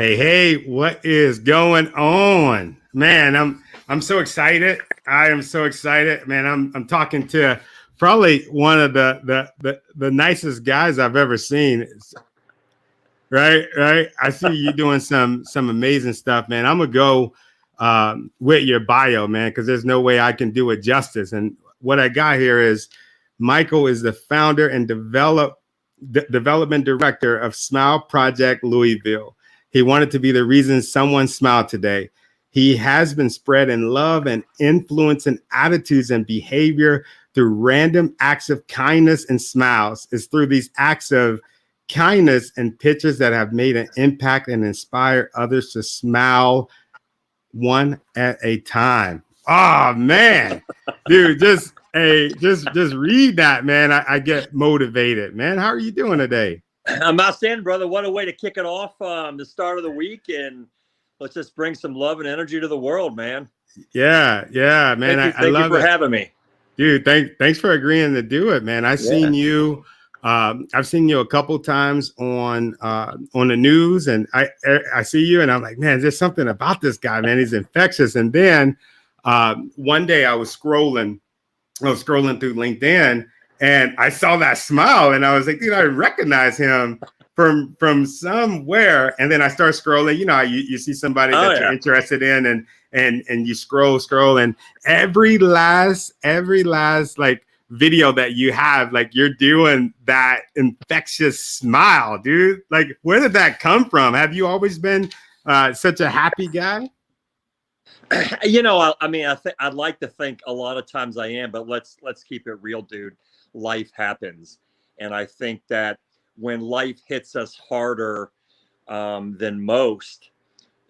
Hey, what is going on? Man, I'm so excited. I am so excited. Man, I'm talking to probably one of the nicest guys I've ever seen. Right. I see you doing some amazing stuff, man. I'm gonna go with your bio, man, because there's no way I can do it justice. And what I got here is Michael is the founder and development director of Smile Project Louisville. He wanted to be the reason someone smiled today. He has been spreading love and influencing attitudes and behavior through random acts of kindness and smiles. It's through these acts of kindness and pictures that have made an impact and inspire others to smile one at a time. Oh man, dude, just read that, man. I get motivated, man. How are you doing today? I'm outstanding, brother. What a way to kick it off, the start of the week, and let's just bring some love and energy to the world, man. Yeah, man. Thank you for having me, dude. Thanks for agreeing to do it, man. I've seen you a couple times on the news, and I see you, and I'm like, man, there's something about this guy, man. He's infectious. And then one day I was scrolling through LinkedIn, and I saw that smile, and I was like, dude, I recognize him from somewhere. And then I start scrolling. You know, you see somebody that you're interested in, and you scroll, and every last like video that you have, like you're doing that infectious smile, dude. Like, where did that come from? Have you always been such a happy guy? You know, I'd like to think a lot of times I am, but let's keep it real, dude. Life happens, and I think that when life hits us harder than most,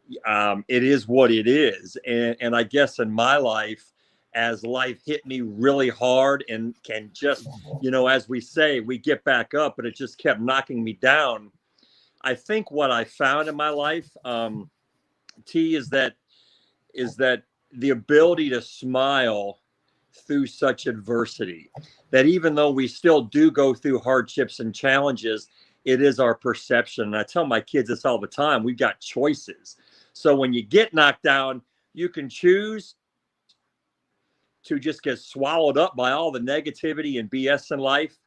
it is what it is. And I guess in my life, as life hit me really hard and can just, you know, as we say, we get back up, but it just kept knocking me down. I think what I found in my life, T, is that the ability to smile through such adversity, that even though we still do go through hardships and challenges, it is our perception. And I tell my kids this all the time, we've got choices. So when you get knocked down, you can choose to just get swallowed up by all the negativity and BS in life,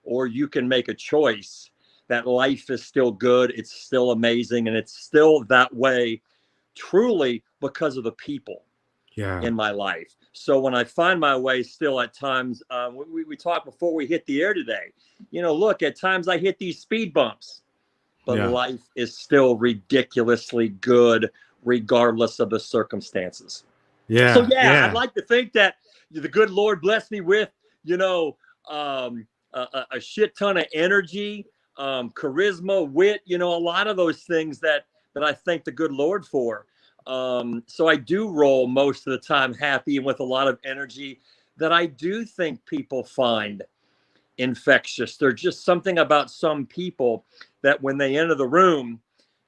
or you can make a choice that life is still good, it's still amazing, and it's still that way truly because of the people in my life. So when I find my way still at times, we talked before we hit the air today, you know, look, at times I hit these speed bumps, but life is still ridiculously good regardless of the circumstances. So I'd like to think that the good Lord blessed me with, you know, a shit ton of energy, charisma, wit, you know, a lot of those things that I thank the good Lord for. So I do roll most of the time happy and with a lot of energy that I do think people find infectious. There's just something about some people that when they enter the room,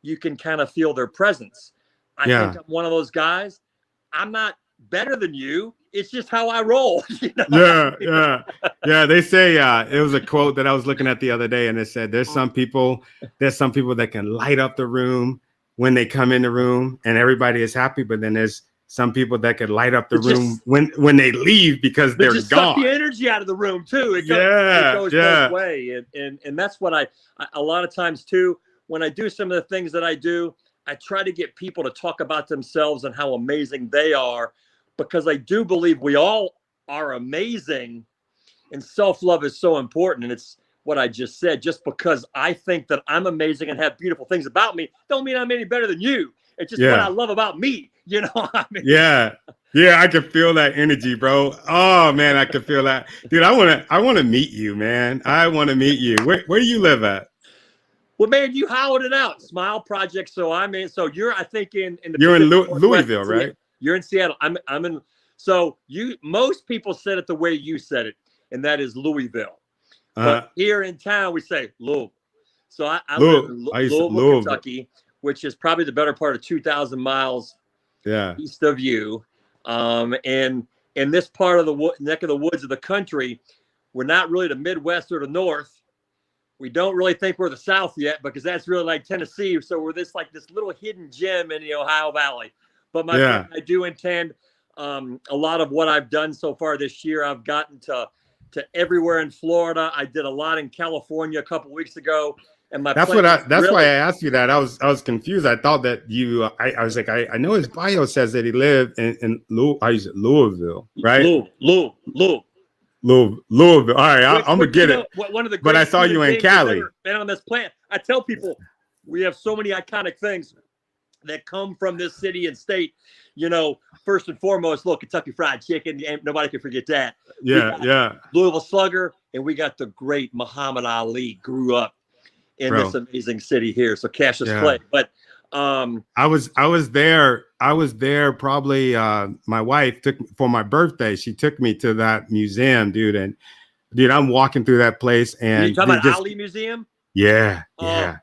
you can kind of feel their presence. I think I'm one of those guys. I'm not better than you. It's just how I roll. You know? Yeah. They say it was a quote that I was looking at the other day, and it said there's some people that can light up the room when they come in the room and everybody is happy, but then there's some people that could light up the room when they leave because they're just gone. Suck the energy out of the room too. It goes both way, and that's what I a lot of times too. When I do some of the things that I do, I try to get people to talk about themselves and how amazing they are, because I do believe we all are amazing, and self-love is so important. And it's what I just said. Just because I think that I'm amazing and have beautiful things about me, don't mean I'm any better than you. It's just what I love about me. You know what I mean? Yeah, I can feel that energy, bro. Oh man, I can feel that, dude. I want to meet you, man. I want to meet you. Where do you live at? Well, man, you hollowed it out. Smile Project. So I'm in. So you're, I think, in the. You're in Louisville, right? You're in Seattle. I'm in. So most people said it the way you said it, and that is Louisville. But here in town, we say Louisville. So I live in Louisville, Kentucky, which is probably the better part of 2,000 miles east of you. And in this part of the neck of the woods of the country, we're not really the Midwest or the North. we don't really think we're the South yet, because that's really like Tennessee. So we're this little hidden gem in the Ohio Valley. But my friend, I do intend, a lot of what I've done so far this year, I've gotten to everywhere in Florida. I did a lot in California a couple weeks ago. And that's why I asked you that. I was confused. I thought that I was like, I know his bio says that he lived in Louisville, right? Louisville. All right, I'm gonna get it. One of the but I saw you in Cali. Been on this plant. I tell people we have so many iconic things that come from this city and state. You know, first and foremost, look, Kentucky Fried Chicken. Nobody can forget that. Yeah. Louisville Slugger, and we got the great Muhammad Ali. Grew up in this amazing city here. So Cassius Clay, but. I was there probably my wife took for my birthday. She took me to that museum, dude. And dude, I'm walking through that place and you talking about Ali Museum? Yeah.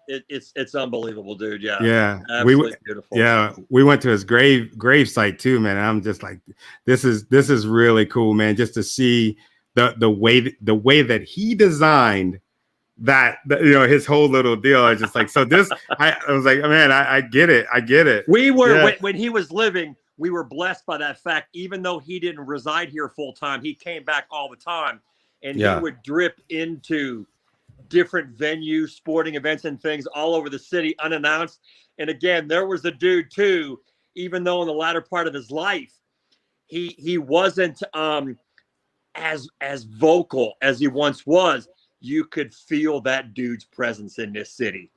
It's unbelievable, dude. Yeah. Absolutely beautiful. Yeah. We went to his grave site too, man. I'm just like, this is really cool, man. Just to see the way that he designed that, you know, his whole little deal. I just like, so this, I was like, man, I get it. We were, when he was living, we were blessed by that fact. Even though he didn't reside here full time, he came back all the time, and he would drip into different venues, sporting events and things all over the city unannounced. And again, there was a dude too, even though in the latter part of his life, he wasn't as vocal as he once was. You could feel that dude's presence in this city.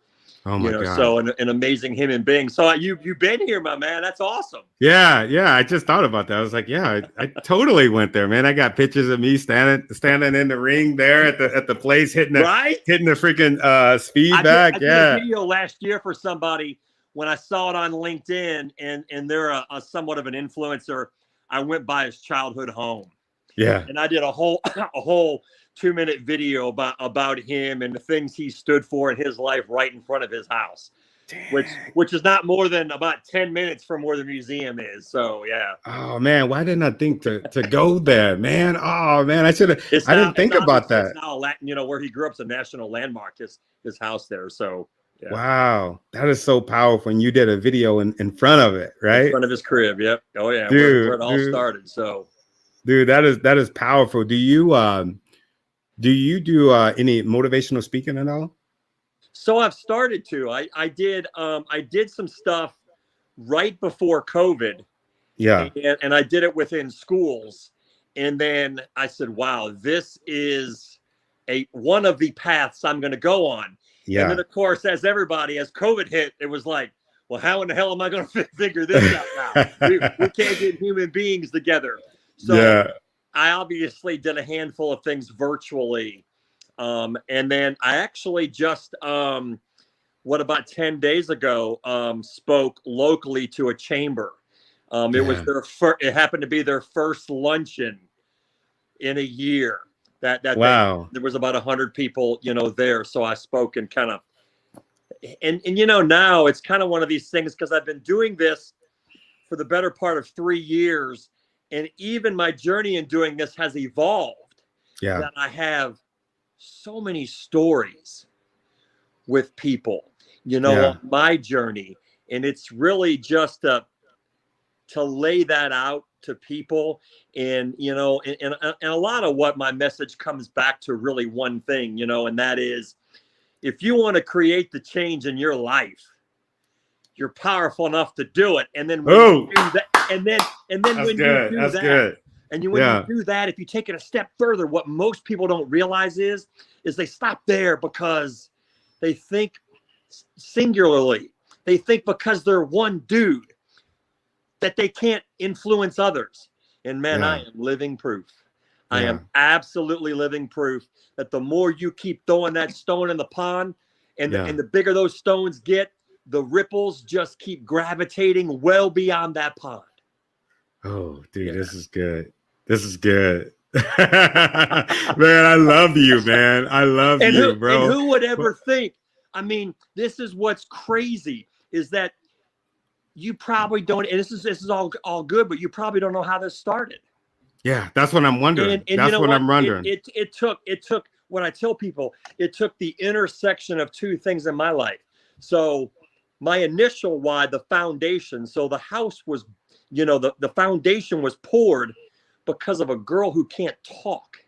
Oh my God. So an amazing human being. So you've been here, my man. That's awesome. Yeah. I just thought about that. I was like, yeah, I totally went there, man. I got pictures of me standing in the ring there at the place, hitting the freaking speed back. I did a video last year for somebody when I saw it on LinkedIn, and they're a somewhat of an influencer. I went by his childhood home. Yeah. And I did a whole 2-minute video about him and the things he stood for in his life right in front of his house. Dang. which is not more than about 10 minutes from where the museum is. So yeah. Oh man, why didn't I think to go there, man? Oh man, I didn't think about that. It's now where he grew up is a national landmark, his house there. So yeah. Wow, that is so powerful. And you did a video in front of it, right? In front of his crib. Yep. Oh yeah. Dude, where it all started. So dude, that is powerful. Do you do any motivational speaking at all? So I've started to. I did some stuff right before COVID. Yeah. And I did it within schools. And then I said, wow, this is one of the paths I'm going to go on. Yeah. And then of course, as COVID hit, it was like, well, how in the hell am I going to figure this out now? we can't get human beings together. So yeah. I obviously did a handful of things virtually. And then I actually just, about 10 days ago, spoke locally to a chamber. It was it happened to be their first luncheon in a year. Wow. There was about 100 people, there. So I spoke and kind of, and now it's kind of one of these things, because I've been doing this for the better part of 3 years. And even my journey in doing this has evolved. Yeah. That I have so many stories with people, on my journey. And it's really just to lay that out to people. And, and a lot of what my message comes back to really one thing, and that is, if you want to create the change in your life, you're powerful enough to do it. And then when you do that, and then when you do that, and you do that, if you take it a step further, what most people don't realize is they stop there because they think singularly. They think because they're one dude that they can't influence others. And man, I am living proof. I am absolutely living proof that the more you keep throwing that stone in the pond, and the bigger those stones get, the ripples just keep gravitating well beyond that pond. Oh, dude, this is good. This is good. Man, I love you, man. I love you, bro. And who would ever think? I mean, this is what's crazy, is that you probably don't, and this is all good, but you probably don't know how this started. Yeah, that's what I'm wondering. And that's what I'm wondering. It took what I tell people, it took the intersection of two things in my life. So my initial why, the foundation. So the house was, the foundation was poured because of a girl who can't talk.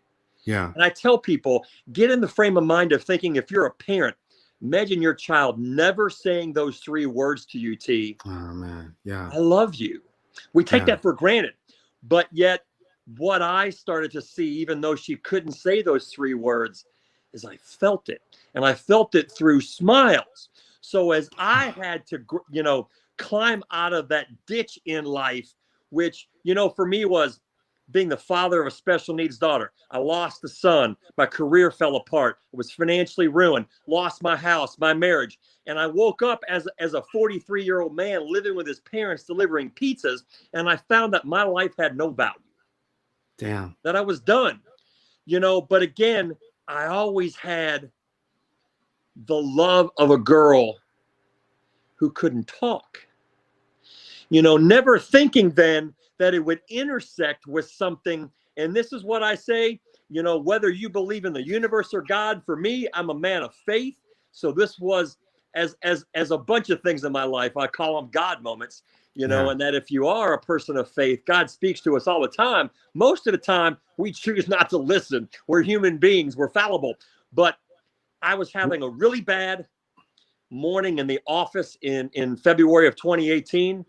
Yeah. And I tell people, get in the frame of mind of thinking, if you're a parent, imagine your child never saying those 3 words to you, T. Oh, man. Yeah. I love you. We take Yeah. that for granted. But yet, what I started to see, even though she couldn't say those 3 words, is I felt it. And I felt it through smiles. So as I had to, climb out of that ditch in life, which, for me was being the father of a special needs daughter. I lost a son. My career fell apart. I was financially ruined, lost my house, my marriage. And I woke up as a 43-year-old man living with his parents delivering pizzas. And I found that my life had no value. Damn. That I was done. But again, I always had the love of a girl who couldn't talk. Never thinking then that it would intersect with something. And this is what I say, whether you believe in the universe or God, for me, I'm a man of faith. So this was as a bunch of things in my life, I call them God moments, and that if you are a person of faith, God speaks to us all the time. Most of the time we choose not to listen. We're human beings, we're fallible. But I was having a really bad morning in the office in February of 2018.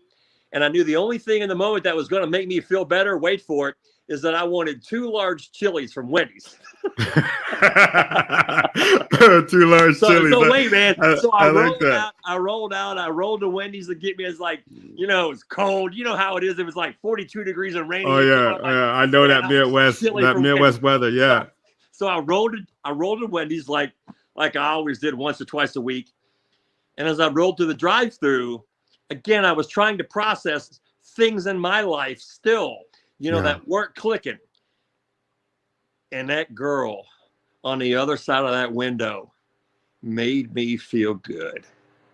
And I knew the only thing in the moment that was going to make me feel better, wait for it, is that I wanted 2 large chilies from Wendy's. 2 large chilies. So wait, man. So I rolled like out. I rolled to Wendy's to get me. It's like, it's cold. You know how it is. It was like 42 degrees and raining. Oh yeah, I know that Midwest weather. Yeah. So I rolled to Wendy's like I always did once or twice a week. And as I rolled through the drive-thru, again, I was trying to process things in my life still, that weren't clicking. And that girl on the other side of that window made me feel good.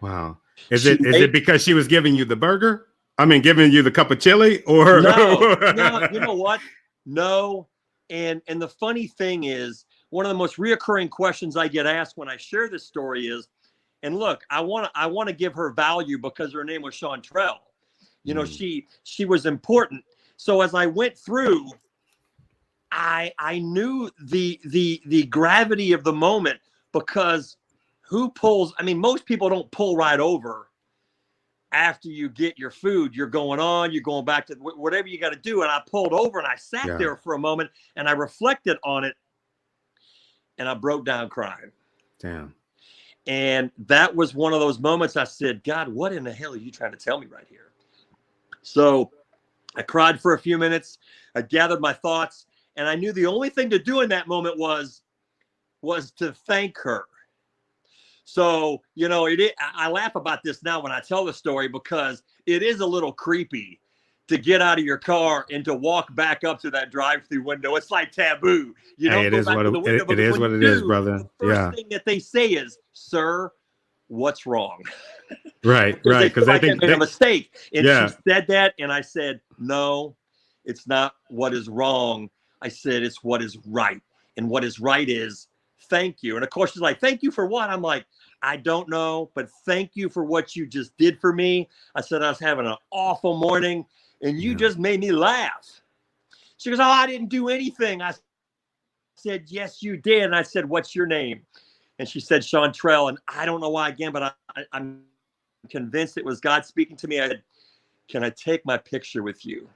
Wow. Is it because she was giving you the burger? I mean, giving you the cup of chili, or no, you know what? No. And the funny thing is, one of the most reoccurring questions I get asked when I share this story is, and look, I want to give her value because her name was Chantrell. She was important. So as I went through, I knew the gravity of the moment, because who pulls? I mean, most people don't pull right over after you get your food. You're going on, you're going back to whatever you got to do. And I pulled over and I sat there for a moment and I reflected on it and I broke down crying. Damn. And that was one of those moments I said, God, what in the hell are you trying to tell me right here? So I cried for a few minutes. I gathered my thoughts, and I knew the only thing to do in that moment was to thank her. So, I laugh about this now when I tell the story, because it is a little creepy to get out of your car and to walk back up to that drive-through window. It's like taboo. It is what it is, brother. The first thing that they say is, "Sir, what's wrong?" Right. Because I think I made a mistake. And she said that, and I said, "No, it's not what is wrong." I said, "It's what is right. And what is right is thank you." And of course, she's like, "Thank you for what?" I'm like, "I don't know, but thank you for what you just did for me." I said, "I was having an awful morning, and you just made me laugh." She goes, "Oh, I didn't do anything." I said, "Yes, you did." And I said, "What's your name?" And she said, Chantrell. And I don't know why again, but I'm convinced it was God speaking to me. I said, "Can I take my picture with you?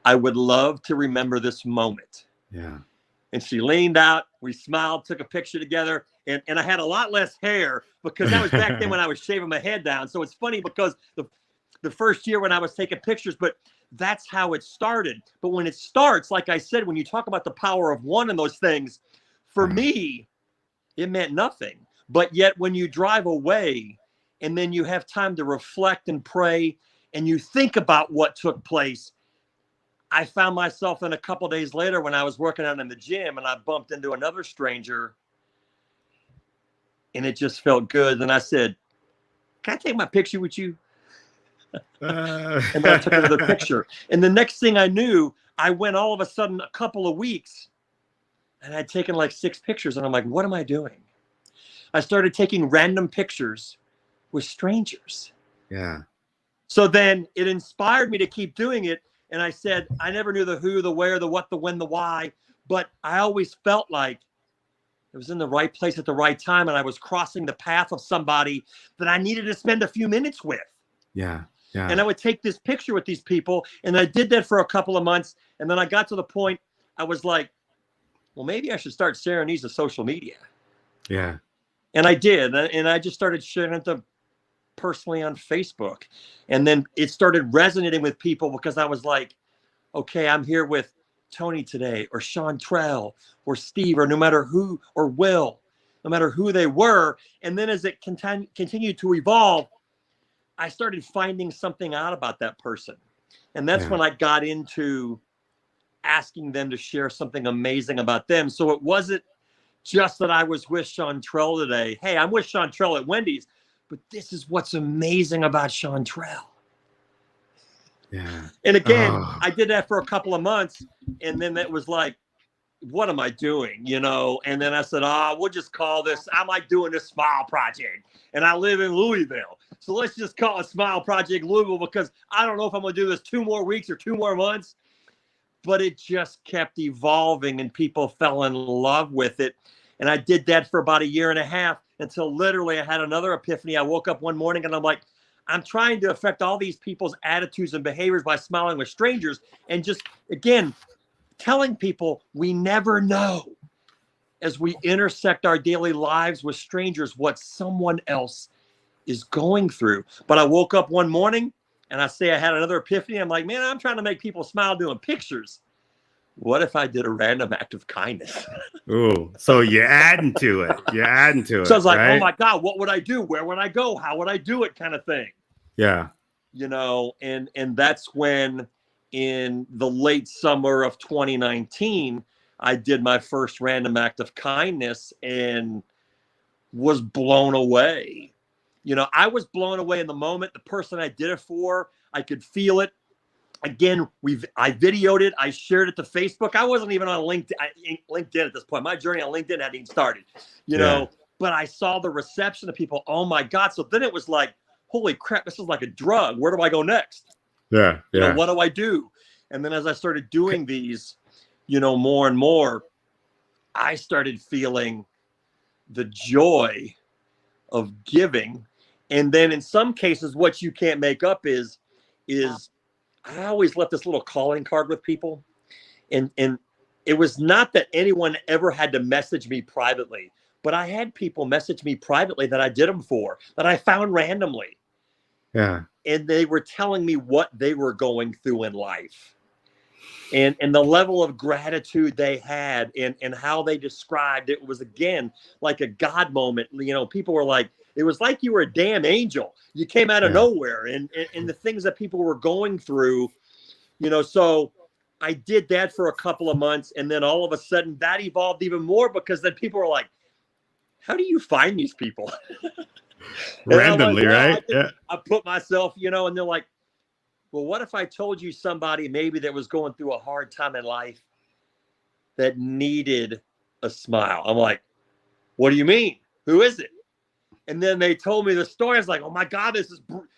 I would love to remember this moment." Yeah. And she leaned out, we smiled, took a picture together. And I had a lot less hair, because that was back then when I was shaving my head down. So it's funny, because the first year when I was taking pictures, but that's how it started. But when it starts, like I said, when you talk about the power of one and those things, for me, it meant nothing. But yet when you drive away and then you have time to reflect and pray and you think about what took place, I found myself in a couple of days later when I was working out in the gym and I bumped into another stranger, and it just felt good. And I said, "Can I take my picture with you?" And I took another picture. And the next thing I knew, I went all of a sudden a couple of weeks And I'd taken like 6 pictures, and I'm like, what am I doing? I started taking random pictures with strangers. Yeah. So then it inspired me to keep doing it. And I said, I never knew the who, the where, the what, the when, the why, but I always felt like it was in the right place at the right time. And I was crossing the path of somebody that I needed to spend a few minutes with. Yeah. Yeah. And I would take this picture with these people. And I did that for a couple of months. And then I got to the point, I was like, well, maybe I should start sharing these to social media. Yeah. And I did. And I just started sharing them personally on Facebook. And then it started resonating with people because I was like, okay, I'm here with Tony today, or Chantrell, or Steve, or no matter who, or Will, no matter who they were. And then as it continued to evolve, I started finding something out about that person. And that's when I got into asking them to share something amazing about them. So it wasn't just that I was with Chantrell today. Hey, I'm with Chantrell at Wendy's, but this is what's amazing about Chantrell. Yeah. And again, I did that for a couple of months, and then it was like, what am I doing? You know? And then I said, we'll just call this, I'm like doing this Smile Project, and I live in Louisville. So let's just call it Smile Project Louisville, because I don't know if I'm going to do this 2 more weeks or 2 more months, but it just kept evolving and people fell in love with it. And I did that for about 1.5 years until literally I had another epiphany. I woke up one morning and I'm like, I'm trying to affect all these people's attitudes and behaviors by smiling with strangers, and just, again, telling people we never know as we intersect our daily lives with strangers what someone else is going through. But I woke up one morning and I had another epiphany. I'm like, man, I'm trying to make people smile doing pictures. What if I did a random act of kindness? Oh, so you're adding to it. You're adding to it. So I was like, right? oh my God, what would I do? Where would I go? How would I do it? Kind of thing. Yeah. You know, and that's when in the late summer of 2019, I did my first random act of kindness and was blown away. You know, I was blown away in the moment. The person I did it for, I could feel it. Again, I videoed it. I shared it to Facebook. I wasn't even on LinkedIn at this point. My journey on LinkedIn hadn't even started, you know, but I saw the reception of people. Oh my God. So then it was like, holy crap, this is like a drug. Where do I go next? Yeah. You know, what do I do? And then as I started doing these, you know, more and more, I started feeling the joy of giving. And then in some cases, what you can't make up is I always left this little calling card with people. And it was not that anyone ever had to message me privately, but I had people message me privately that I did them for, that I found randomly. Yeah. And they were telling me what they were going through in life. And the level of gratitude they had, and how they described it was, again, like a God moment. You know, people were like, it was like you were a damn angel. You came out of nowhere, and the things that people were going through, you know. So I did that for a couple of months, and then all of a sudden that evolved even more, because then people were like, how do you find these people? Randomly, like, well, right? I put myself, you know, and they're like, well, what if I told you somebody maybe that was going through a hard time in life that needed a smile? I'm like, what do you mean? Who is it? And then they told me the story. I was like, oh my God, this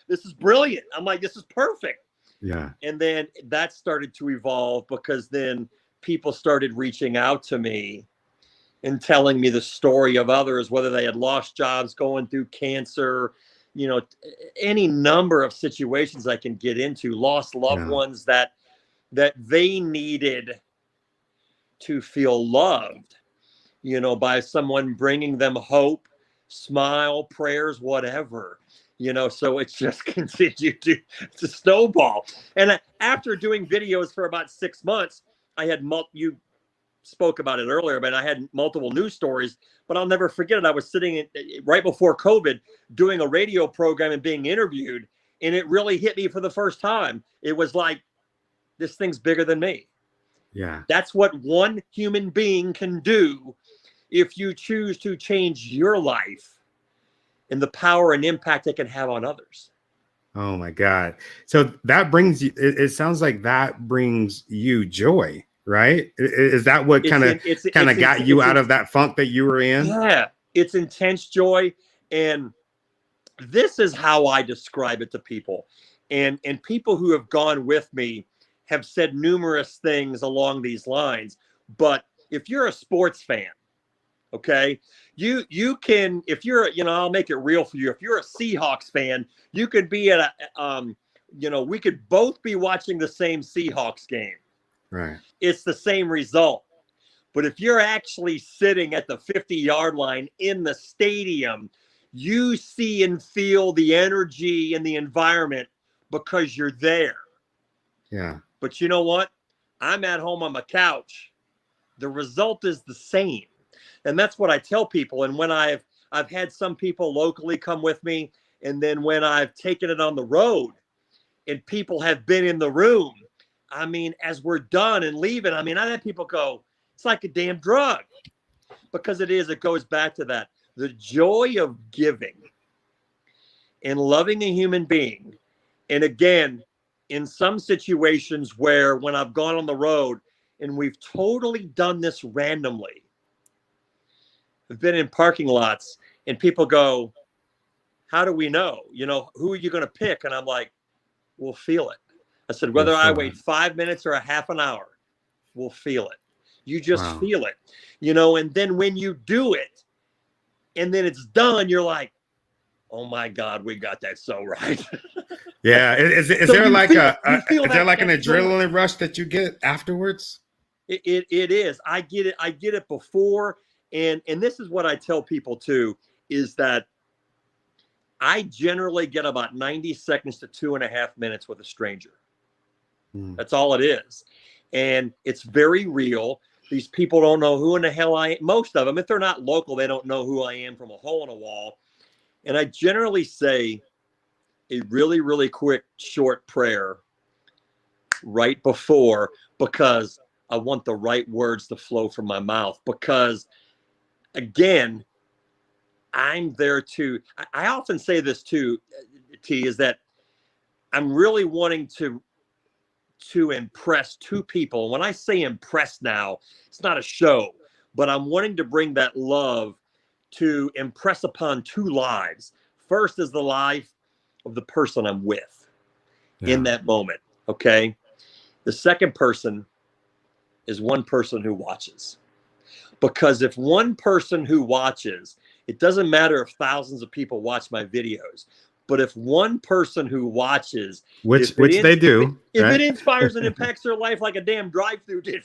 is brilliant. I'm like, this is perfect. Yeah. And then that started to evolve, because then people started reaching out to me and telling me the story of others, whether they had lost jobs, going through cancer, you know, any number of situations I can get into, lost loved ones that they needed to feel loved, you know, by someone bringing them hope, smile, prayers, whatever, you know. So it's just continued to snowball. And after doing videos for about 6 months, I had you spoke about it earlier, but I had multiple news stories. But I'll never forget it. I was sitting right before COVID doing a radio program and being interviewed, and it really hit me for the first time. It was like, this thing's bigger than me. Yeah. That's what one human being can do if you choose to change your life, and the power and impact it can have on others. Oh my God. So that brings you, it sounds like that brings you joy. right? Is that what kind of got you out of that funk that you were in? Yeah, it's intense joy. And this is how I describe it to people. And people who have gone with me have said numerous things along these lines. But if you're a sports fan, okay, you can, if you're, I'll make it real for you. If you're a Seahawks fan, you could be at a, we could both be watching the same Seahawks game. Right. It's the same result. But if you're actually sitting at the 50-yard line in the stadium, you see and feel the energy and the environment because you're there. Yeah. But you know what? I'm at home on my couch. The result is the same. And that's what I tell people. And when I've had some people locally come with me, and then when I've taken it on the road and people have been in the room, I mean, as we're done and leaving, I mean, I had people go, it's like a damn drug, because it goes back to that. The joy of giving and loving a human being. And again, in some situations where when I've gone on the road and we've totally done this randomly, I've been in parking lots and people go, how do we know? Who are you going to pick? And I'm like, we'll feel it. I said, whether I wait 5 minutes or a half an hour, we'll feel it. You just feel it, and then when you do it and then it's done, you're like, oh my God, we got that so right. Yeah. Is there like an adrenaline rush that you get afterwards? It is. I get it before. And this is what I tell people too, is that I generally get about 90 seconds to 2.5 minutes with a stranger. That's all it is. And it's very real. These people don't know who in the hell I am. Most of them, if they're not local, they don't know who I am from a hole in a wall. And I generally say a really, really quick, short prayer right before, because I want the right words to flow from my mouth. Because, again, I'm there to, I often say this too, T, is that I'm really wanting to impress two people. When I say impress now, it's not a show, but I'm wanting to bring that love to impress upon two lives. First is the life of the person I'm with in that moment. Okay. The second person is one person who watches. Because if one person who watches, it doesn't matter if thousands of people watch my videos, but if one person who watches, which they do, if it inspires and impacts their life like a damn drive-through did.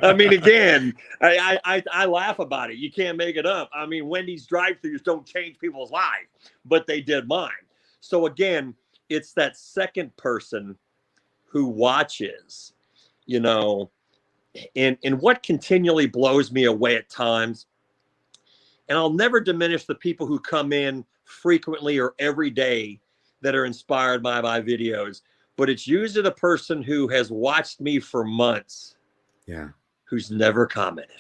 I mean, again, I laugh about it. You can't make it up. I mean, Wendy's drive-throughs don't change people's lives, but they did mine. So again, it's that second person who watches, and what continually blows me away at times, and I'll never diminish the people who come in frequently or every day that are inspired by my videos, but it's usually the person who has watched me for months, who's never commented.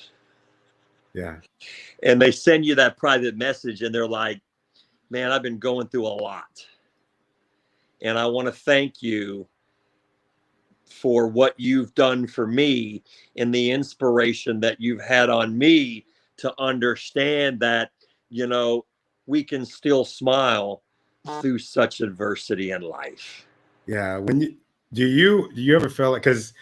Yeah. And they send you that private message and they're like, man, I've been going through a lot. And I want to thank you for what you've done for me and the inspiration that you've had on me to understand that, we can still smile through such adversity in life. Yeah. Do you ever feel like, because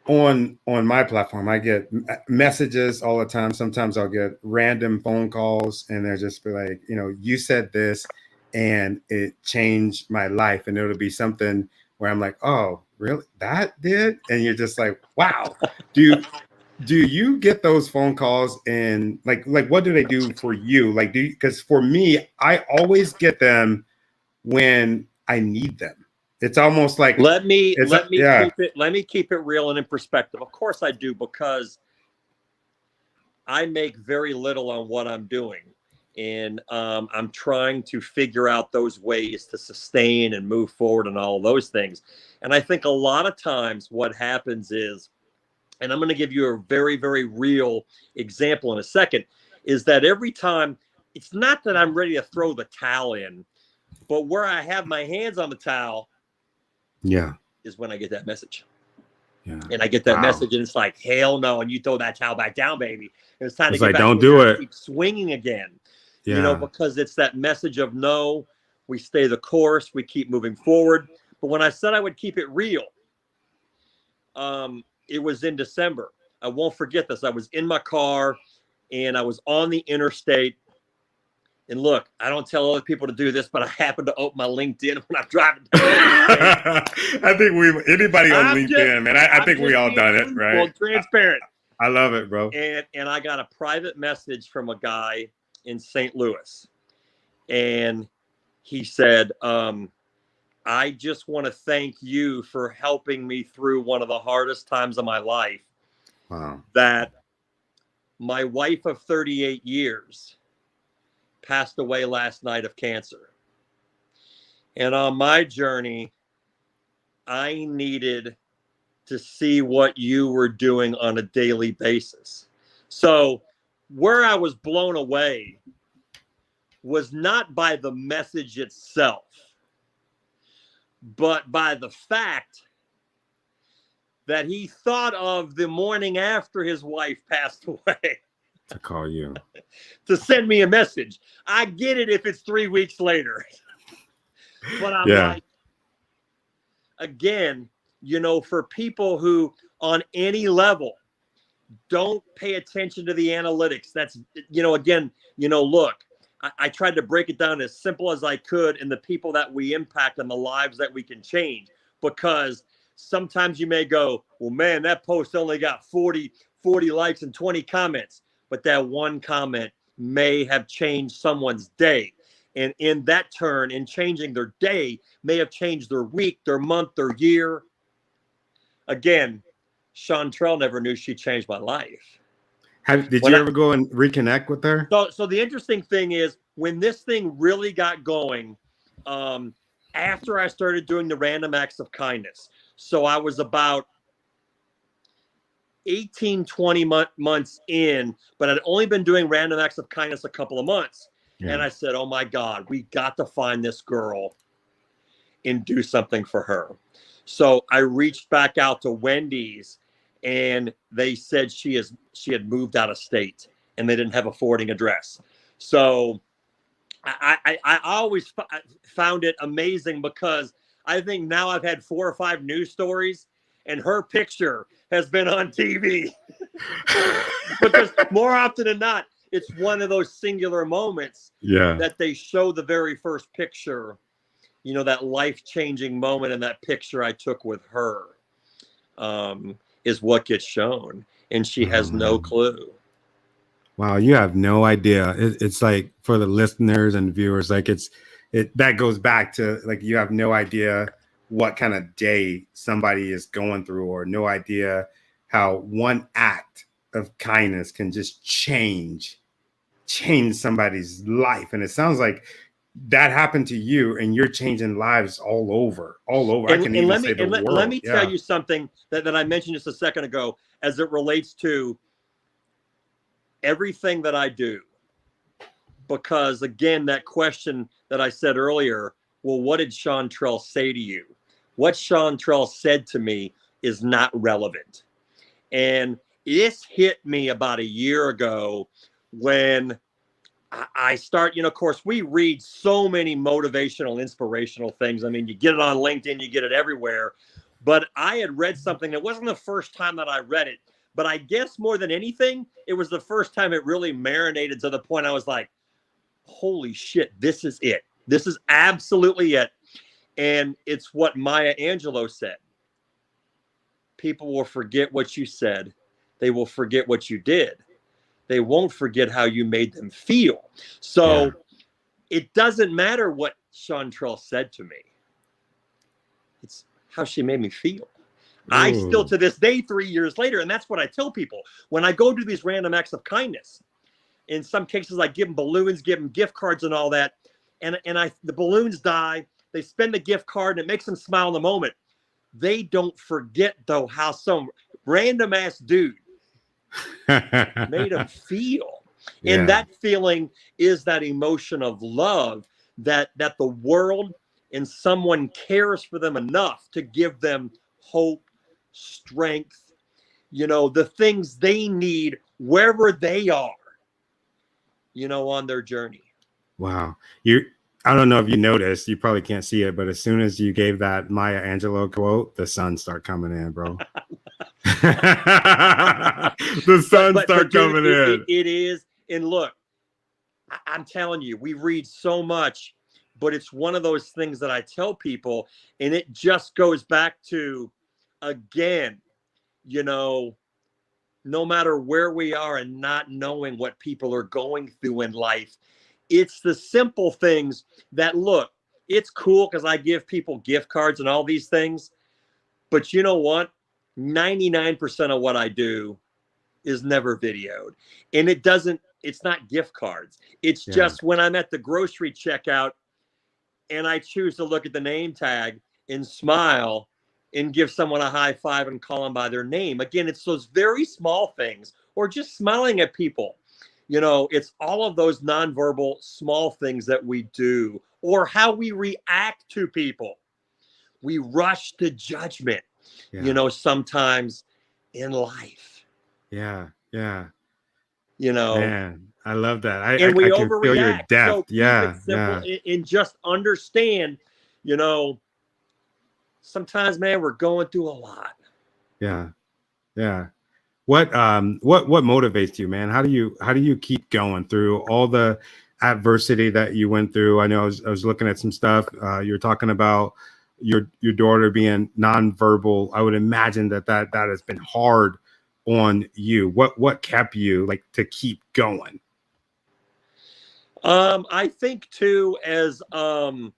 on my platform, I get messages all the time. Sometimes I'll get random phone calls and they're just be like, you said this and it changed my life. And it'll be something where I'm like, oh, really? That did? And you're just like, wow. Do you get those phone calls, and like what do they do for you? Like, because for me, I always get them when I need them. It's almost like let me keep it real and in perspective. Of course I do, because I make very little on what I'm doing. And I'm trying to figure out those ways to sustain and move forward and all those things. And I think a lot of times what happens is, and I'm going to give you a very, very real example in a second, is that every time, it's not that I'm ready to throw the towel in, but where I have my hands on the towel is when I get that message. Yeah. And I get that Wow. message, and it's like, hell no. And you throw that towel back down, baby. And it's time It's to get like, back don't in do there and it. keep swinging again. Yeah. You know, because it's that message of no, we stay the course, we keep moving forward. But when I said I would keep it real, it was in December. I won't forget this. I was in my car and I was on the interstate. And look, I don't tell other people to do this, but I happened to open my LinkedIn when I'm driving down the interstate. I think anybody on LinkedIn, man. I think we all done it, right? Transparent. I love it, bro. And I got a private message from a guy in St. Louis. And he said, I just want to thank you for helping me through one of the hardest times of my life. Wow. That my wife of 38 years passed away last night of cancer. And on my journey, I needed to see what you were doing on a daily basis. So where I was blown away was not by the message itself, but by the fact that he thought of the morning after his wife passed away to call you, to send me a message. I get it if it's 3 weeks later, but I'm like, again, you know, for people who on any level don't pay attention to the analytics, that's, you know, again, you know, look, I tried to break it down as simple as I could in the people that we impact and the lives that we can change, because sometimes you may go, well, man, that post only got 40 likes and 20 comments, but that one comment may have changed someone's day. And in that turn, in changing their day, may have changed their week, their month, their year. Again, Chantrell never knew she changed my life. Did you ever go and reconnect with her? So the interesting thing is, when this thing really got going, after I started doing the random acts of kindness, so I was about 18, 20 months in, but I'd only been doing random acts of kindness a couple of months. Yeah. And I said, oh my God, we got to find this girl and do something for her. So I reached back out to Wendy's, and they said she had moved out of state and they didn't have a forwarding address. So I always found it amazing, because I think now I've had 4 or 5 news stories and her picture has been on TV. Because more often than not, it's one of those singular moments that they show the very first picture, you know, that life-changing moment, and that picture I took with her is what gets shown, and she has no clue. Wow, you have no idea. It's like, for the listeners and viewers, like that goes back to, like, you have no idea what kind of day somebody is going through, or no idea how one act of kindness can just change somebody's life. And it sounds like that happened to you, and you're changing lives all over. And, I can even say the world. Let me tell you something that I mentioned just a second ago, as it relates to everything that I do. Because again, that question that I said earlier, well, what did Chantrell say to you? What Chantrell said to me is not relevant. And this hit me about a year ago, when I start, you know, of course, we read so many motivational, inspirational things. I mean, you get it on LinkedIn, you get it everywhere. But I had read something that wasn't the first time that I read it, but I guess more than anything, it was the first time it really marinated to the point I was like, holy shit, this is it. This is absolutely it. And it's what Maya Angelou said. People will forget what you said. They will forget what you did. They won't forget how you made them feel. So it doesn't matter what Chantrell said to me. It's how she made me feel. Ooh. I still, to this day, 3 years later, and that's what I tell people. When I go do these random acts of kindness, in some cases, I give them balloons, give them gift cards and all that. And the balloons die. They spend the gift card, and it makes them smile in the moment. They don't forget, though, how some random ass dude made them feel. And that feeling is that emotion of love, that the world and someone cares for them enough to give them hope, strength, the things they need wherever they are, on their journey. Wow. I don't know if you noticed, you probably can't see it, but as soon as you gave that Maya Angelou quote, the sun start coming in, bro. The sun start dude, coming in. It is. And look, I'm telling you, we read so much, but it's one of those things that I tell people, and it just goes back to, again, no matter where we are and not knowing what people are going through in life, it's the simple things that, look, it's cool because I give people gift cards and all these things. But you know what? 99% of what I do is never videoed. And it's not gift cards. It's just when I'm at the grocery checkout and I choose to look at the name tag and smile and give someone a high five and call them by their name. Again, it's those very small things, or just smiling at people. It's all of those nonverbal small things that we do, or how we react to people. We rush to judgment, sometimes in life. Yeah. Yeah. Man, I love that. I we can feel your overreact. depth. So keep it simple and just understand, sometimes, man, we're going through a lot. Yeah. Yeah. What motivates you, man? How do you keep going through all the adversity that you went through? I know I was looking at some stuff. You're talking about your daughter being nonverbal. I would imagine that has been hard on you. What kept you to keep going? I think too, as I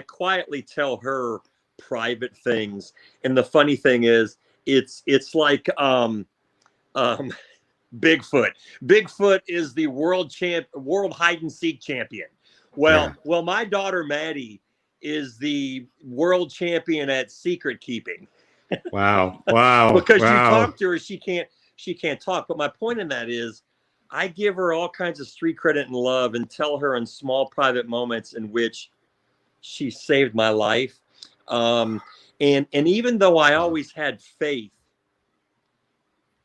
quietly tell her private things, and the funny thing is, it's like Bigfoot. Bigfoot is the world hide and seek champion. Well, my daughter Maddie is the world champion at secret keeping. Wow. Because you talk to her, she can't talk. But my point in that is, I give her all kinds of street credit and love, and tell her in small private moments in which she saved my life. And even though I always had faith,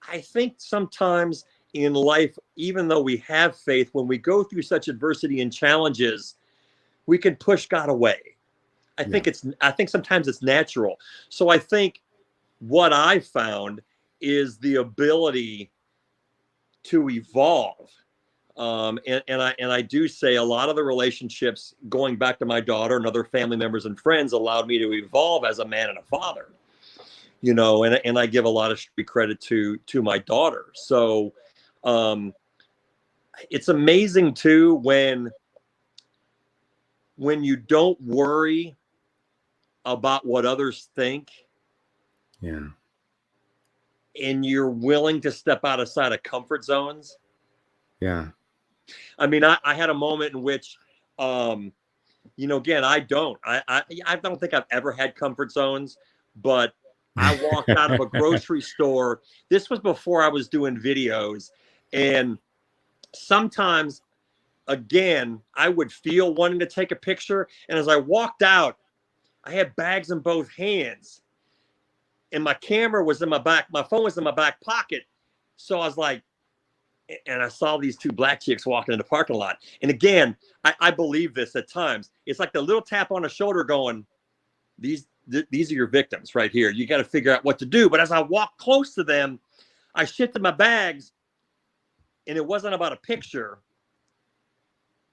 I think sometimes in life, even though we have faith, when we go through such adversity and challenges, we can push God away. I think sometimes it's natural. So I think what I found is the ability to evolve. And I do say a lot of the relationships, going back to my daughter and other family members and friends, allowed me to evolve as a man and a father. And I give a lot of street credit to my daughter. So it's amazing too when you don't worry about what others think. Yeah. And you're willing to step outside of comfort zones. Yeah. I mean, I had a moment in which, again, I don't think I've ever had comfort zones, but I walked out of a grocery store. This was before I was doing videos. And sometimes, again, I would feel wanting to take a picture. And as I walked out, I had bags in both hands. And my camera was in my phone was in my back pocket. So I was like, and I saw these two black chicks walking in the parking lot. And again, I believe this at times. It's like the little tap on the shoulder going, these are your victims right here. You got to figure out what to do. But as I walked close to them, I shifted my bags, and it wasn't about a picture.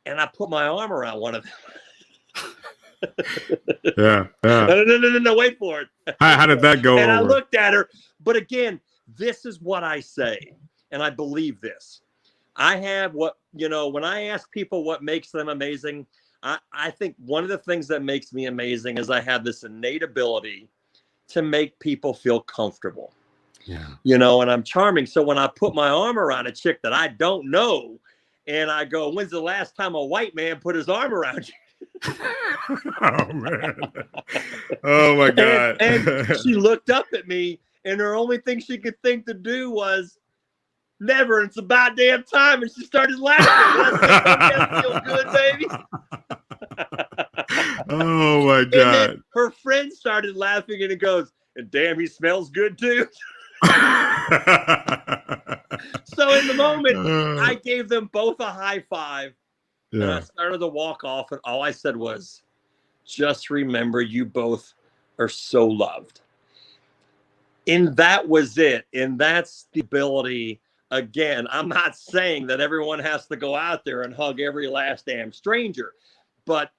And I put my arm around one of them. Yeah. No, wait for it. How did that go? And I looked at her. But again, this is what I say, and I believe this. I have when I ask people what makes them amazing, I think one of the things that makes me amazing is I have this innate ability to make people feel comfortable. Yeah. And I'm charming. So when I put my arm around a chick that I don't know, and I go, when's the last time a white man put his arm around you? Oh man. Oh my God. And she looked up at me, and her only thing she could think to do was, never. It's about damn time. And she started laughing. I said, "That feel good, baby." Oh my And then God. her friend started laughing and it goes, and damn, he smells good too. So in the moment, I gave them both a high five and I Yeah. started to walk off. And all I said was, just remember you both are so loved. And that was it. And that's the ability. Again, I'm not saying that everyone has to go out there and hug every last damn stranger, but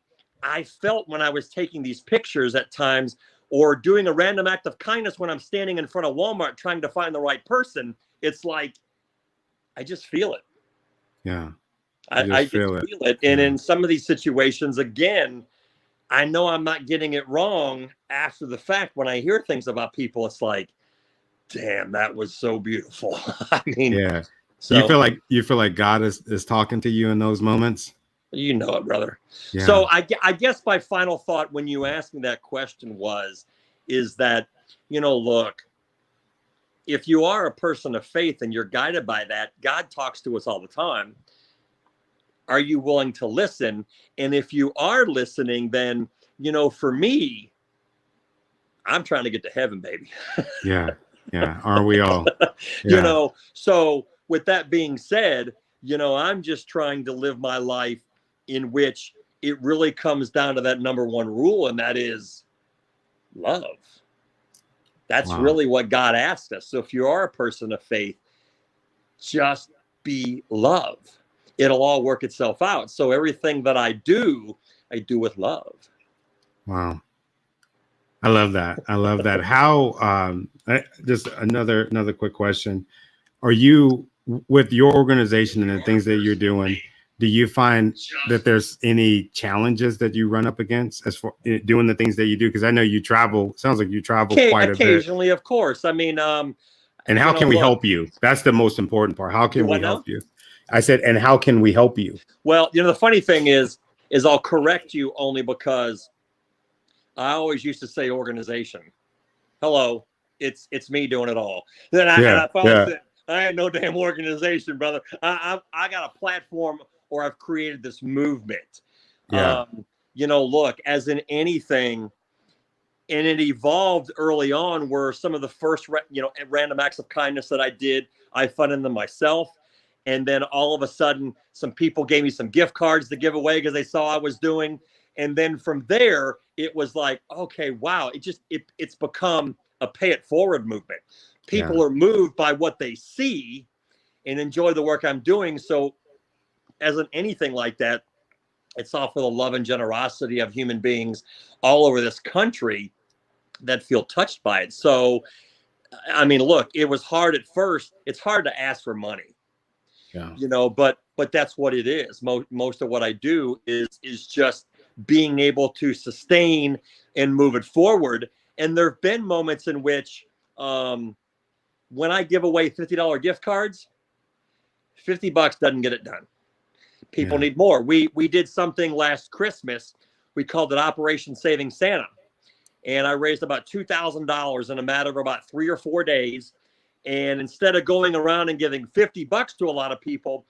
I felt when I was taking these pictures at times or doing a random act of kindness when I'm standing in front of Walmart trying to find the right person, it's like, I just feel it. Yeah. I Just just feel it. feel it. And Yeah. in some of these situations, again, I know I'm not getting it wrong after the fact. When I hear things about people, it's like, damn, that was so beautiful. I mean, Yeah. so You feel like God is talking to you in those moments? you know it, brother. Yeah. So I guess my final thought when you asked me that question is that, look, if you are a person of faith and you're guided by that, God talks to us all the time. Are you willing to listen? And if you are listening, then, for me, I'm trying to get to heaven, baby. Yeah. Yeah. Are we all? Yeah. So with that being said, I'm just trying to live my life in which it really comes down to that number one rule, and that is love. That's Wow. really what God asked us. So if you are a person of faith, just be love. It'll all work itself out. So everything that I do with love. Wow. I love that. I love that. How just another quick question. Are you with your organization and the things that you're doing, do you find that there's any challenges that you run up against as for doing the things that you do? Because I know you travel, sounds like you travel quite a bit. Occasionally, of course. I mean, And how can we look, help you? That's the most important part. How do can we what now? help you? I said, and how can we help you? Well, the funny thing is I'll correct you only because I always used to say organization. Hello, it's me doing it all. Then Yeah, I finally yeah, said, I ain't no damn organization, brother. I got a platform, or I've created this movement. yeah, Look, as in anything, and it evolved early on. Where some of the first, random acts of kindness that I did, I funded them myself. And then all of a sudden, some people gave me some gift cards to give away because they saw I was doing. And then from there, it was like, okay, wow, it's become a pay it forward movement. yeah, People are moved by what they see and enjoy the work I'm doing. So, as in anything like that, it's all for the love and generosity of human beings all over this country that feel touched by it. So, I mean, look, it was hard at first. It's hard to ask for money, yeah, but that's what it is. Most of what I do is just being able to sustain and move it forward. And there have been moments in which, when I give away $50 gift cards, $50 doesn't get it done. People yeah. need more. We did something last Christmas. We called it Operation Saving Santa, and I raised about $2,000 in a matter of about 3 or 4 days. And instead of going around and giving $50 to a lot of people,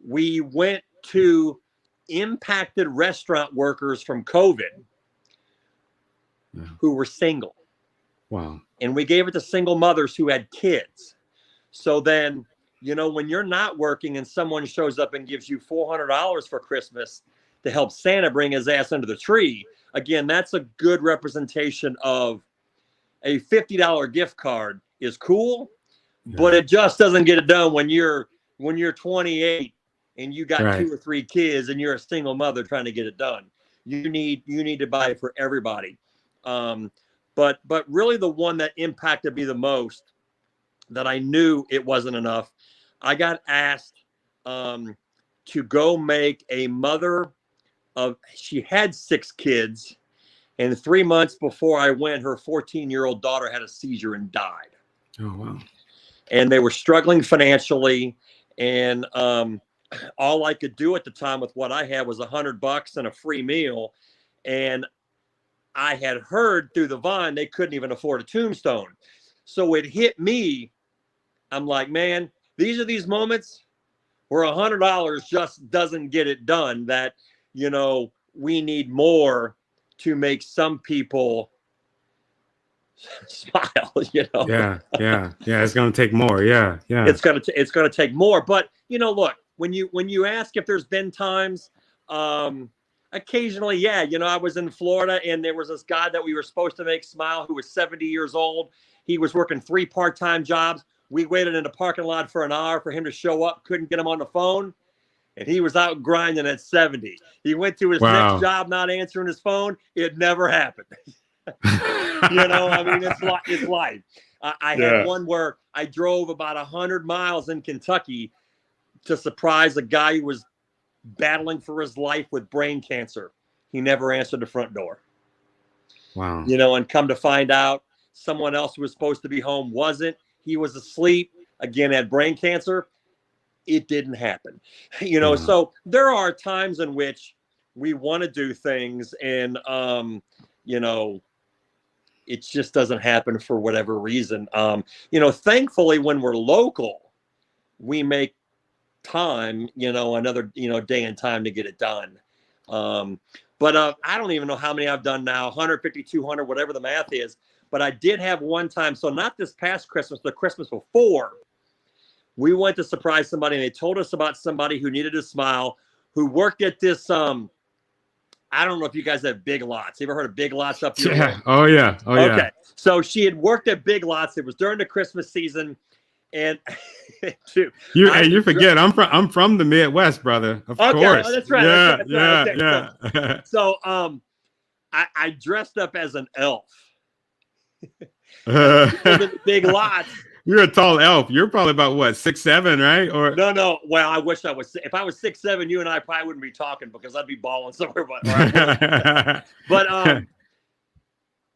we went to impacted restaurant workers from COVID Yeah. who were single. Wow. And we gave it to single mothers who had kids. So then, when you're not working and someone shows up and gives you $400 for Christmas to help Santa bring his ass under the tree, again, that's a good representation of a $50 gift card is cool, but Yeah. it just doesn't get it done when you're 28 and you got Right. 2 or 3 kids and you're a single mother trying to get it done. You need to buy it for everybody. But really the one that impacted me the most, that I knew it wasn't enough, I got asked to go make a mother she had 6 kids, and 3 months before I went, her 14-year-old daughter had a seizure and died. Oh wow. And they were struggling financially. And all I could do at the time with what I had was $100 and a free meal. And I had heard through the vine they couldn't even afford a tombstone. So it hit me. I'm like, man, these are these moments where $100 just doesn't get it done. That, we need more to make some people smile, Yeah. It's going to take more. Yeah. It's gonna take more. But look, when you ask if there's been times, occasionally, yeah. I was in Florida and there was this guy that we were supposed to make smile who was 70 years old. He was working 3 part-time jobs. We waited in the parking lot for an hour for him to show up. Couldn't get him on the phone, and he was out grinding at 70. He went to his next job, not answering his phone. It never happened. I mean, it's life. I had one where I drove about 100 miles in Kentucky to surprise a guy who was battling for his life with brain cancer. He never answered the front door. Wow. And come to find out, someone else who was supposed to be home wasn't. He was asleep, again, had brain cancer. It didn't happen. So there are times in which we want to do things and, it just doesn't happen for whatever reason. Thankfully, when we're local, we make time, another, day and time to get it done. But I don't even know how many I've done now, 150, 200, whatever the math is. But I did have one time. So not this past Christmas, the Christmas before, we went to surprise somebody and they told us about somebody who needed a smile, who worked at this, I don't know if you guys have Big Lots. You ever heard of Big Lots up here? Yeah. Oh, yeah. Okay. So she had worked at Big Lots. It was during the Christmas season. And you forget I'm from the Midwest, brother. Of course. Oh, that's right. Yeah. So I dressed up as an elf. Big Lots. You're a tall elf. You're probably about what, 6'7", right? Or no. Well, I wish I was. If I was 6'7", you and I probably wouldn't be talking because I'd be balling somewhere. But I'm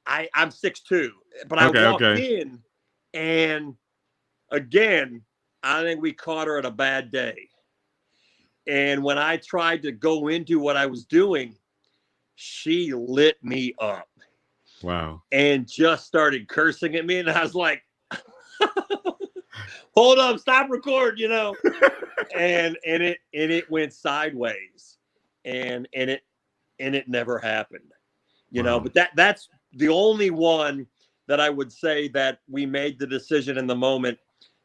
6'2". But I walked in, and again, I think we caught her at a bad day. And when I tried to go into what I was doing, she lit me up. Wow. And just started cursing at me, and I was like, hold up, stop recording, and it went sideways, and it never happened, Wow. But that's the only one that I would say that we made the decision in the moment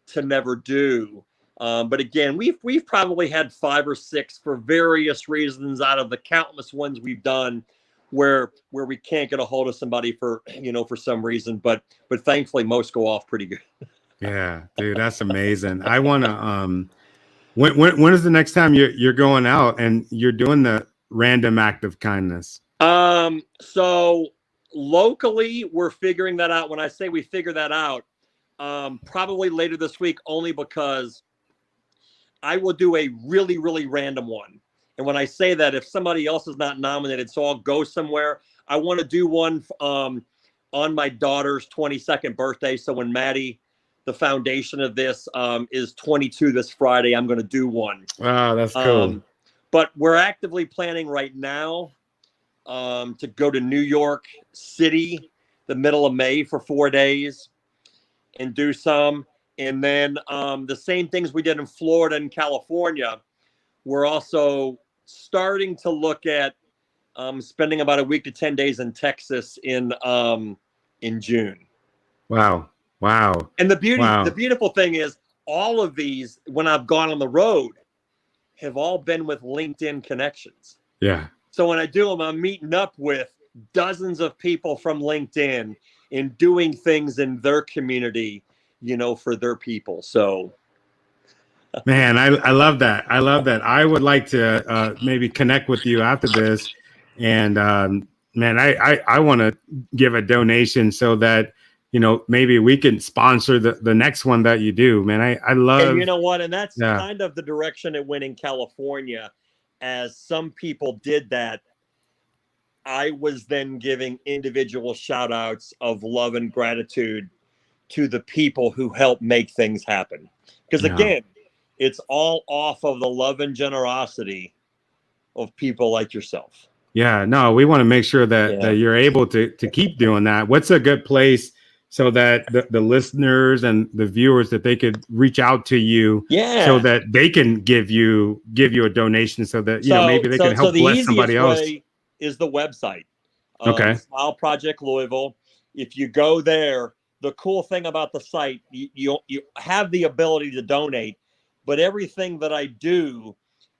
to never do. But again, we've probably had 5 or 6 for various reasons out of the countless ones we've done where we can't get a hold of somebody for some reason, but thankfully most go off pretty good. Yeah, dude, that's amazing. I want to when is the next time you're going out and you're doing the random act of kindness? So locally we're figuring that out. When I say we figure that out, probably later this week, only because I will do a really, really random one. And when I say that, if somebody else is not nominated, so I'll go somewhere. I want to do one on my daughter's 22nd birthday. So when Maddie, the foundation of this, is 22 this Friday, I'm going to do one. Wow, that's cool. But we're actively planning right now to go to New York City the middle of May for 4 days and do some. And then the same things we did in Florida and California, we're also starting to look at spending about a week to 10 days in Texas in June. Wow. And the beautiful thing is all of these, when I've gone on the road, have all been with LinkedIn connections. Yeah. So when I do them, I'm meeting up with dozens of people from LinkedIn and doing things in their community, for their people. So man, I love that. I would like to maybe connect with you after this. And man, I want to give a donation so that, maybe we can sponsor the next one that you do, man. I love. And you know what? And that's kind of the direction it went in California. As some people did that, I was then giving individual shout outs of love and gratitude to the people who helped make things happen. Because again, it's all off of the love and generosity of people like yourself. Yeah, no, we want to make sure that you're able to keep doing that. What's a good place so that the listeners and the viewers, that they could reach out to you, so that they can give you a donation, so that maybe they can help bless somebody else? Way is the website. Okay. Smile Project Louisville. If you go there, the cool thing about the site, you have the ability to donate, but everything that I do,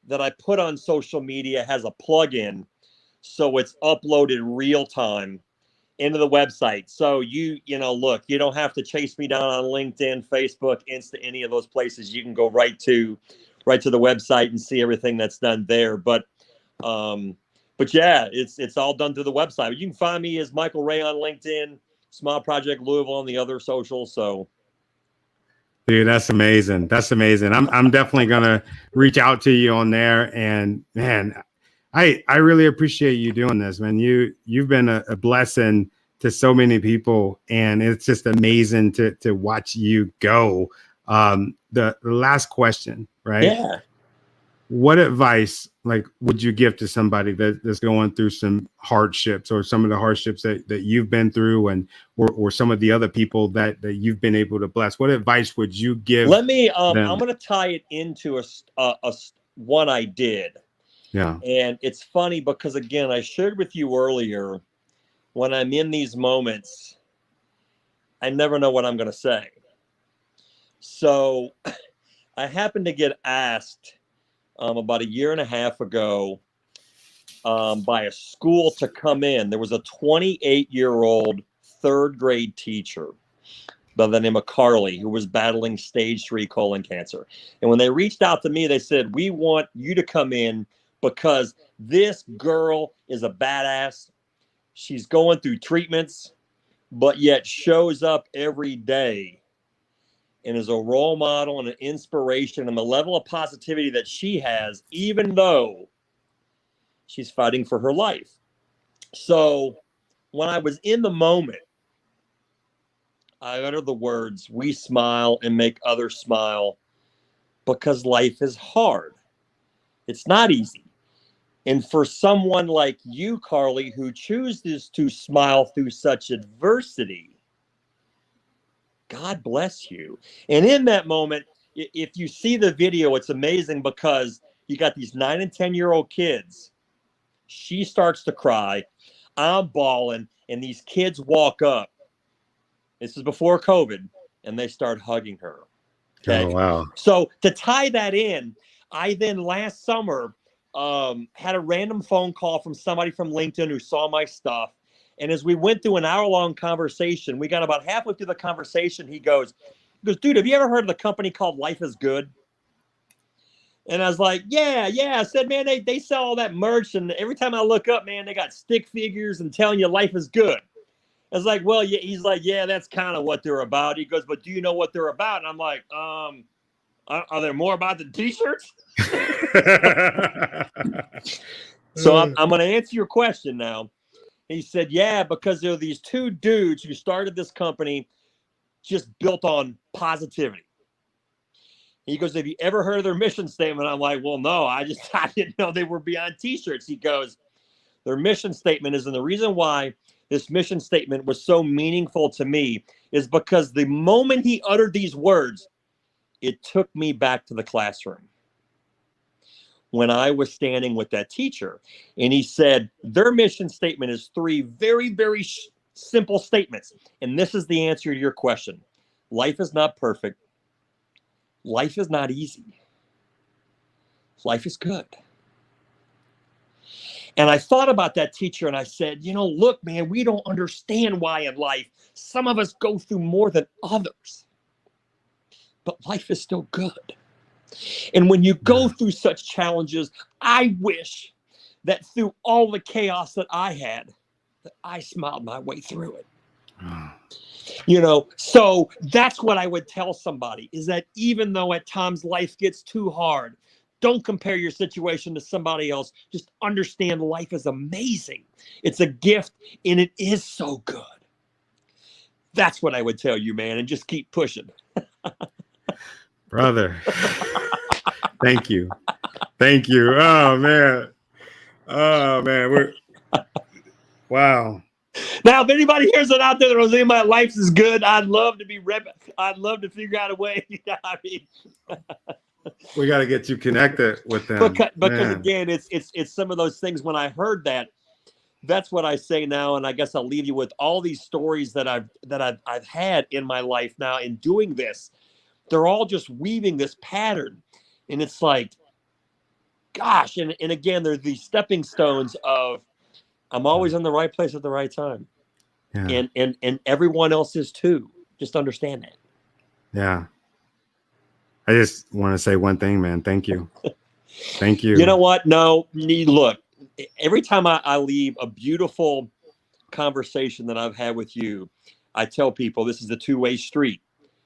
that I put on social media, has a plug-in, so it's uploaded real time into the website. So you know, look, you don't have to chase me down on LinkedIn, Facebook, Insta, any of those places. You can go right to the website and see everything that's done there. But yeah, it's all done through the website. You can find me as Michael Ray on LinkedIn, Smile Project Louisville on the other socials. So, dude, that's amazing. That's amazing. I'm definitely gonna reach out to you on there. And man, I really appreciate you doing this, man. You've been a blessing to so many people, and it's just amazing to watch you go. The last question, right? yeah. What advice would you give to somebody that's going through some hardships, or some of the hardships that you've been through, and or some of the other people that you've been able to bless? What advice would you give Let me them? I'm going to tie it into a one I did. Yeah. And it's funny because, again, I shared with you earlier, when I'm in these moments, I never know what I'm going to say. So I happened to get asked about a year and a half ago by a school to come in. There was a 28-year-old third grade teacher by the name of Carly, who was battling stage 3 colon cancer. And when they reached out to me, they said, we want you to come in because this girl is a badass. She's going through treatments, but yet shows up every day and is a role model and an inspiration, and the level of positivity that she has, even though she's fighting for her life. So when I was in the moment, I uttered the words, we smile and make others smile because life is hard. It's not easy. And for someone like you, Carly, who chooses to smile through such adversity, God bless you. And in that moment, if you see the video, it's amazing because you got these 9 and 10-year-old kids. She starts to cry. I'm bawling, and these kids walk up. This is before COVID, and they start hugging her. Okay. Oh, wow. So to tie that in, I then last summer had a random phone call from somebody from LinkedIn who saw my stuff. And as we went through an hour-long conversation, we got about halfway through the conversation. He goes, dude, have you ever heard of the company called Life is Good? And I was like, yeah. I said, man, they sell all that merch. And every time I look up, man, they got stick figures and telling you life is good. I was like, well, yeah. He's like, yeah, that's kind of what they're about. He goes, but do you know what they're about? And I'm like, are there more about the t-shirts? So I'm going to answer your question now. He said, yeah, because there are these 2 dudes who started this company just built on positivity. He goes, have you ever heard of their mission statement? I'm like, well, no, I didn't know they were beyond t-shirts. He goes, their mission statement is, and the reason why this mission statement was so meaningful to me is because the moment he uttered these words, it took me back to the classroom when I was standing with that teacher. And he said, their mission statement is 3 very, very simple statements. And this is the answer to your question. Life is not perfect. Life is not easy. Life is good. And I thought about that teacher and I said, look, man, we don't understand why in life some of us go through more than others. But life is still good. And when you go through such challenges, I wish that through all the chaos that I had, that I smiled my way through it. So that's what I would tell somebody, is that even though at times life gets too hard, don't compare your situation to somebody else. Just understand life is amazing. It's a gift, and it is so good. That's what I would tell you, man, and just keep pushing. Brother. Thank you. Oh man. Wow. Now, if anybody hears it out there that was in my life is good, I'd love to figure out a way. I mean, we got to get you connected with them because again, it's some of those things. When I heard that, that's what I say now. And I guess I'll leave you with all these stories that I've had in my life now in doing this. They're all just weaving this pattern. And it's like, gosh, and again, they're these stepping stones of I'm always in the right place at the right time. Yeah. And everyone else is too. Just understand that. Yeah. I just want to say one thing, man. Thank you. Thank you. You know what? No, look, every time I leave a beautiful conversation that I've had with you, I tell people this is a two-way street,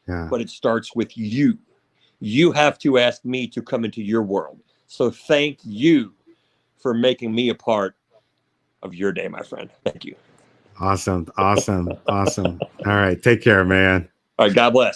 Yeah. but it starts with you. You have to ask me to come into your world. So thank you for making me a part of your day, my friend. Thank you. Awesome. Awesome. Awesome. All right. Take care, man. All right. God bless.